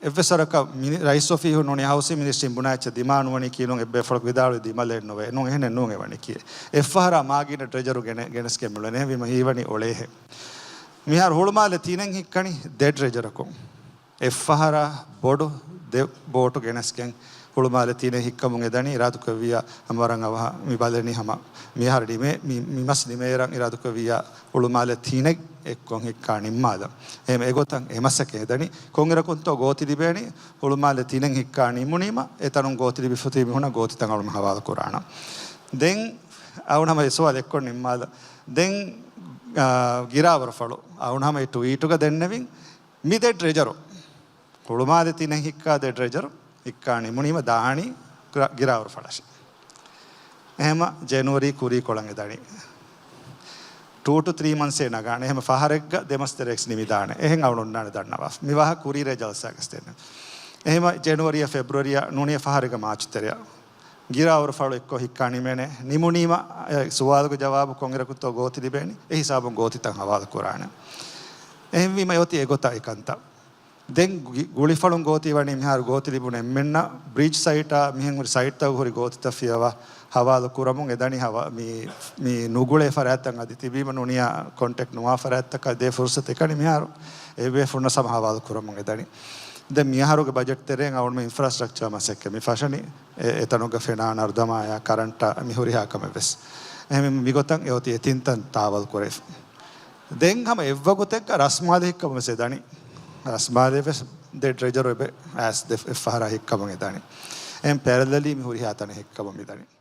එවසරක rice ඔෆී හොනෝනි housing ministry බුනාච්ච දිමානුවනි කියනොන් එබ්බේ ෆලක් විදාලු දිමලෙ නොවේ non එහෙන non එවනි කියේ එෆහර මාගින ට්‍රෙජරු ගෙනස් කෙමුල නේ විම හීවනි ඔලේ මිහාර හොළුමාලේ තීනෙන් හික්කණි දෙ ට්‍රෙජරකෝ එෆහර බොඩු දෙ බෝටු ගෙනස්කෙන් හොළුමාලේ තීනෙ හික්කමුන් එදණි ඉරාදු කවියා අමරන් අවහ මිබලෙනි හම මිහාර ඩිමේ මිමස් ඩිමේරන් ඉරාදු කවියා හොළුමාලේ තීනෙ එක්කොන් හික්කාණි මාද එහෙම ඒගොතන් එමසකේ එදණි කොංගරකුන්තෝ ගෝති දිබේනි හොළුමාලේ තීනෙන් හික්කාණි මුනීම එතනුන් ගෝති දිබි ෆුති මිහුණ ගෝති තන් අලුම හවාල කුරාණ දෙන් අවුනම එසවාල එක්කොන් නිම්මාද දෙන් ගිරාවර ෆලෝ අවුනම ඒ ට්වීටුක දෙන්නෙවින් මිදේ ට්‍රෙජරෝ හොළුමාලේ තීනෙන් හික්කා දෙ ට්‍රෙජරෝ ඉක්කාණි මුනීම දාහණි ගිරාවර ෆලෂ එහෙම ජනවාරි කුරී කොළන් එදණි 2 to 3 months එන ගාන එහෙම ෆහරෙක්ග දෙමස්තරෙක්ස් නිවිදාන එහෙන් අවුනුන්නාන දන්නවා මිවහ කුරී රෙජල්සක්ස් දෙන්න එහෙම ජනවාරි ෆෙබ්‍රුවරි නුනිය ෆහරෙක මාර්ච්තරය ගිරාවර ෆල එක්ක හික්කාණි මෙනේ නිමුනීම සුවාලක ජවාබ කොංගරකුතෝ ගෝති දිබේනි ඒ හිසාබන් ගෝති තන් හවාල කුරාණ එහෙම විම යෝති ඒගොත එකන්ත දෙන් ගුලිෆලුන් ගෝති වණි මිහාර ගෝති ලිබුණ එම්මෙන්න බ්‍රිජ් සයිට් මිහෙන් උරි සයිට් තව හොරි ගෝති තෆියවා හවාල කුරමුන් එදණි හවා මේ නුගුලේ ෆරයත්තන් අදි තිබීම නුනියා කොන්ටැක්ට් නුවා ෆරයත්තක දේ ෆුර්සත් එකනි මිහාර ඒ වේ ෆුන්න සම හවාල කුරමුන් එදණි දැන් මිහාරුගේ බජට් තරෙන් අවුන් මේ ඉන්ෆ්‍රාස්ට්‍රක්චර් මසෙක් මේ ෆෂනි එතනුග ෆෙනා නර්දමාය කරන්ට මිහුරි හාකම වෙස් එහෙම මිගොතන් යෝති එතින්තන් තාවල් කුරේ දෙන් හැම එවගොතෙක් රස්මාදෙක්කම සෙදණි රස්මාදෙවස් දෙ ට්‍රෙජර් වෙබ ඇස් දෙ ෆහර හික්කම එදණි එම් පැරලලි මිහුරි හාතන හික්කම මෙදණි